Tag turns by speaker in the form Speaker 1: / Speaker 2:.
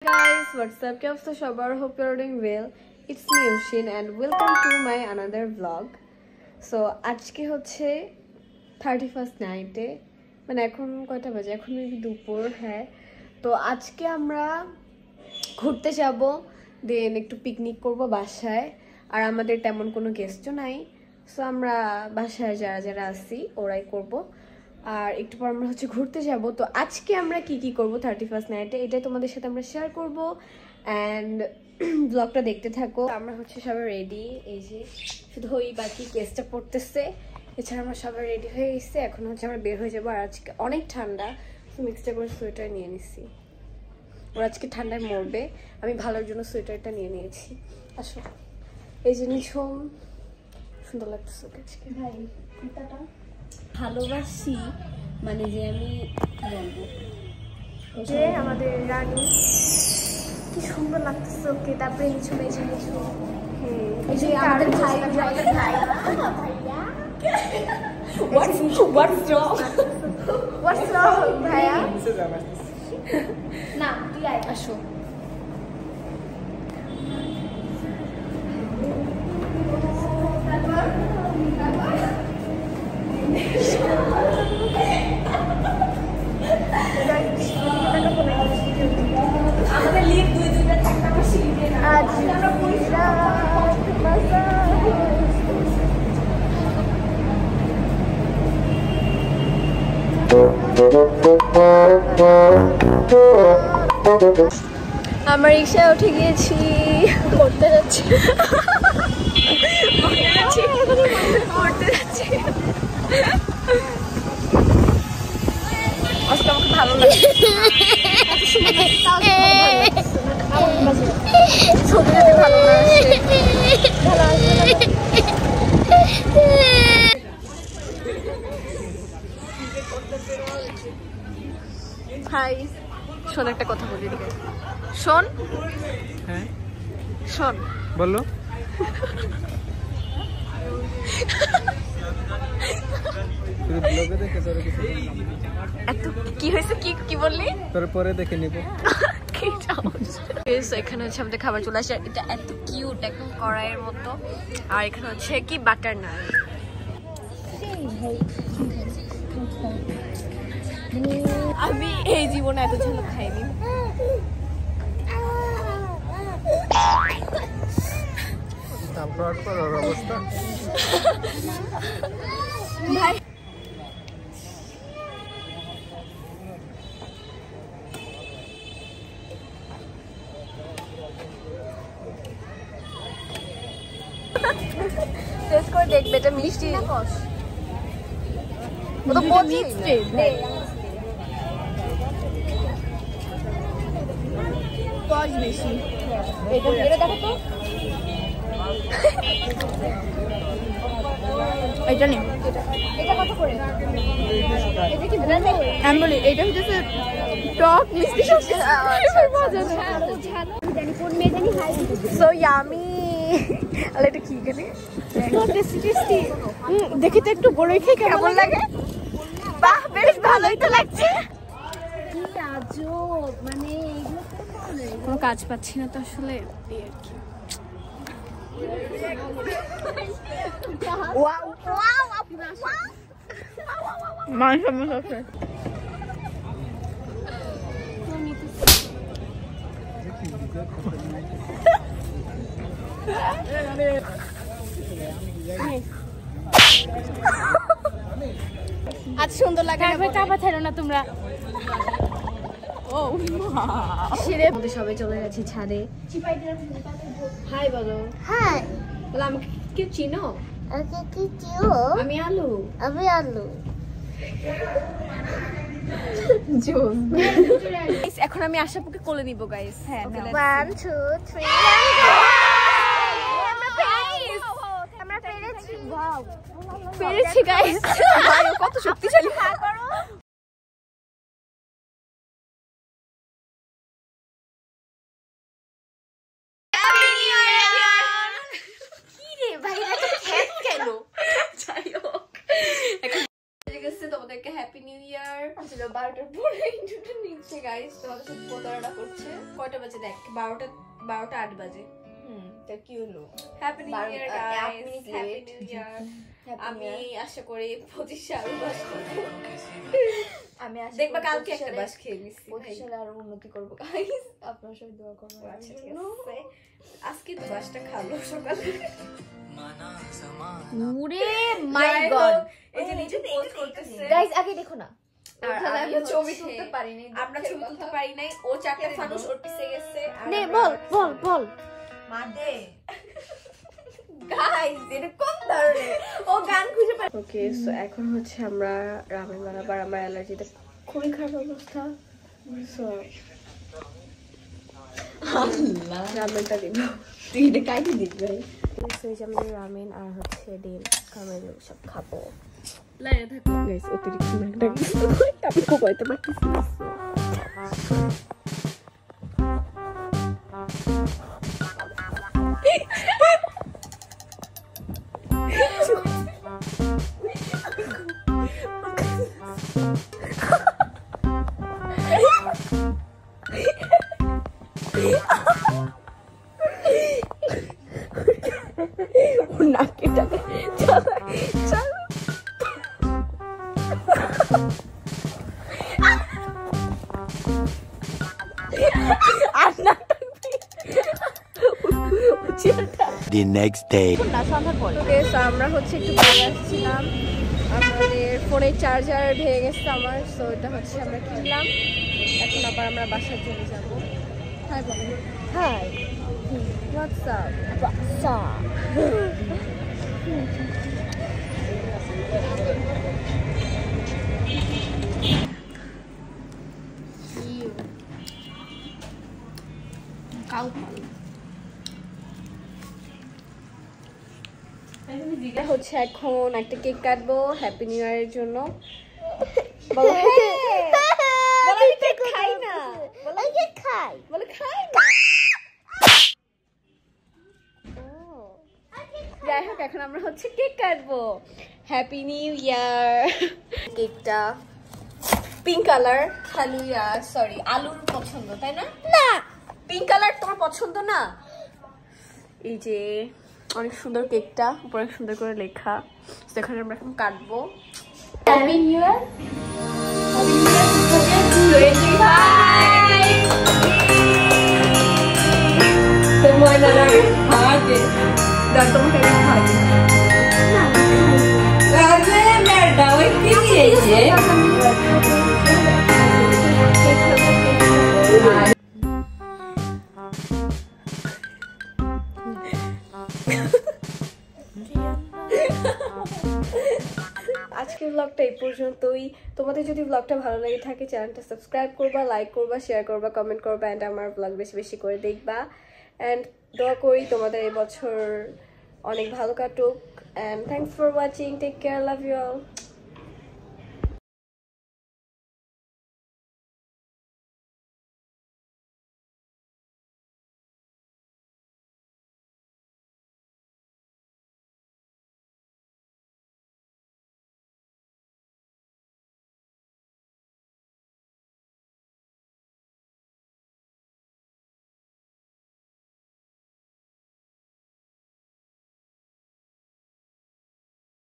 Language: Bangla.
Speaker 1: Guys, what's up? Kya hope you're doing well. It's me Oshin and welcome to my another vlog. So আজকে হচ্ছে 31st night এ মানে এখন কয়টা বাজে এখন মেবি দুপুর হ্যাঁ তো আজকে আমরা ঘুরতে যাব দেন একটু পিকনিক করব বাসায় আর আমাদের তেমন কোনো গেস্টও নাই সো আমরা বাসায় যারা যারা আছি ওরাই করব আর একটু পর আমরা হচ্ছে ঘুরতে যাব তো আজকে আমরা কি কি করব 31st নাইটে এটাই তোমাদের সাথে আমরা শেয়ার করব এন্ড ব্লগটা দেখতে থাকো আমরা হচ্ছে সবাই রেডি এই যে শুধু ওই বাকি কেসটা পড়তেছে এছাড়া আমরা সবাই রেডি হয়ে গেছি এখন হচ্ছে আমরা বের হয়ে যাব আর আজকে অনেক ঠান্ডা তো মিক্সটা করে সোয়েটার নিয়ে নিছি ওর আজকে ঠান্ডায় মরবে আমি ভালোর জন্য সোয়েটারটা নিয়ে নিয়েছি আসো এই জিনিস সুন্দর লাগতেছে আজকে ভাই কুর্তাটা ভালোবাসি মানে যে আমি বলবো যে আমাদের রানী কি সুন্দর লাগতেছে ওকে তারপরে কিছু মেঝে কিছু এই যে আমাদের ভাই ভাইয়া what's wrong ভাইয়া না তুই আসো আমাদের লিভ দুইটা থাকতে আমরা সিঁড়ি দিয়ে না আজ আমরা পয়সা আমরা রিক্সায় উঠে গিয়েছি পড়তে যাচ্ছি আজকে আমাকে ভালো লাগে ছবি যদি ভালো না হাই শোন একটা কথা বলি শোন হ্যাঁ শোন বলো এত কি হয়েছে কি বললি তোর পরে দেখে নিব এখানে হচ্ছে আমাদের খাবার চলে আসে এটা এত কিউট একদম কড়াইয়ের মতো আর এখানে হচ্ছে কি বাটার নান আমি এই জীবনে এত ঝাল খাইনি ভাই টেস্ট করে দেখবে এটা মিষ্টি না কষ ও তো মিষ্টি কষ বেশি এটা দেখো তো এটা নে এটা কত করে এটা কি আমি বলি এটা হচ্ছে টক মিষ্টি মজা ঝালো ঝালো জানি কোন মেয়ে জানি খাই সো ইয়ামি আরে এটা কি গেলে তো টেস্টি টেস্টি দেখি তো একটু বড়ই খেয়ে কেমন লাগে বাহ বেশ ভালোই তো লাগছে কি আজব মানে এগুলো কোনো কাজ পাচ্ছি না তো আসলে এই আর কি ওয়াও ওয়াও মাংস মশলা আজ সুন্দর লাগে চাপা ছেড়ো না তোমরা ও সিঁড়ে মধ্যে সবাই চলে গেছি ছাদে হাই বলো হাই বলো আমাকে কি চিনো কি চিনো আমি আলু এখন আমি আশাপুকে কোলে নিব গাইস হ্যাঁ 1 2 3 আমরা পেরেছি ওয়াও পেরেছি গাইস কত শক্তিশালী করো কি রে ভাই এত খ্যাপ কেন যাই হোক গেছে, তোমাদেরকে হ্যাপি নিউ ইয়ার।
Speaker 2: আসলে 12টার পরে ইন্টারভিউ নিচ্ছে গাইস, তোমাদের সাথে প্রতারণা করছে।
Speaker 1: কয়টা বাজে দেখ? 12টা 8 বাজে।
Speaker 2: তা কি হলো?
Speaker 1: Happy new year guys,
Speaker 2: minute
Speaker 1: happy
Speaker 2: late.
Speaker 1: New year. আমি আশা করি 25 সাল বাস করব।
Speaker 2: আমি আশা
Speaker 1: দেখবা
Speaker 2: করি
Speaker 1: কালকে
Speaker 2: 25
Speaker 1: একটা
Speaker 2: সালে-
Speaker 1: বাস খেয়ে নিছি।
Speaker 2: 25 সালে আরো উন্নতি করবো গাইস, আপনারা সবাই দোয়া করবেন।
Speaker 1: আচ্ছা ঠিক আছে, আজকে তো বাসটা খাবো সকালে।
Speaker 2: ওরে মাই গড,
Speaker 1: এই যে নিচে পোস্ট করতেছে
Speaker 2: গাইস আগে দেখো না,
Speaker 1: আর
Speaker 2: তাহলে
Speaker 1: আমি
Speaker 2: আমরা ছবি
Speaker 1: হচ্ছে-
Speaker 2: তুলতে পারিনি।
Speaker 1: আমরা ছবি তুলতে পারি নাই। ও চারটা ফানুস ওর পিছে গেছে। আর
Speaker 2: নে
Speaker 1: আমরা-
Speaker 2: বল মাদে গাইস, এটা কোন ধরনের ও গান খুঁজে পায়।
Speaker 1: ওকে, সো এখন হচ্ছে আমরা রামেন বানাবো। আর আমার অ্যালার্জিতে খুবই খারাপ অবস্থা। সো রামেনটা দিব।
Speaker 2: তুই এটা কাইতে দিবি ভাই।
Speaker 1: সো এই যে আমাদের রামেন আর হচ্ছে ডিম কামেল সব খাবো।
Speaker 2: লাইনে থাকো
Speaker 1: গাইস অতিরিক্ত নাকটা আমি খুব হয়তো পারতেছি না।
Speaker 3: The next day.
Speaker 2: না সন্ধ্যার পরে
Speaker 1: ওকে, সো আমরা হচ্ছে একটু ঘুরে আসছিলাম। আমাদের ফোনের চার্জার ভেঙে গেছে আমার, সো এটা হচ্ছে আমরা কিনলাম। এখন আবার আমরা বাসায় চলে যাবো। হাই বলো।
Speaker 2: High
Speaker 1: WhatsApp.
Speaker 2: বাসা
Speaker 1: কাউ হচ্ছে এখন একটা কেক কাটবো হ্যাপি নিউ ইয়ারের জন্য। বলো বলো আমি কেক খাই না। বলো কেক খাই। বলো খাই না। যাই হোক, এখন আমরা হচ্ছে কেক কাটবো। হ্যাপি নিউ ইয়ার। কেকটা পিঙ্ক কালার। হালুয়া সরি আলুর পছন্দ তাই না? না, পিঙ্ক কালার তোমার পছন্দ না? এই যে অনেক সুন্দর কেকটা, উপরে অনেক সুন্দর করে লেখা। সেখানে আমরা এখন কাটবো।
Speaker 2: হ্যাপি নিউ ইয়ার।
Speaker 1: তোমার নানার হাতে তোমাকে আমি খাই আজকের ব্লগটা এই পর্যন্তই। তোমাদের যদি ব্লগটা ভালো লেগে থাকে চ্যানেলটা সাবস্ক্রাইব করবা, লাইক করবা, শেয়ার করবা, কমেন্ট করবা এন্ড আমার ব্লগ বেশি বেশি করে দেখবা। এন্ড দোয়া করি তোমাদের এই বছর অনেক ভালো কাটুক। And thanks for watching, take care, love you all.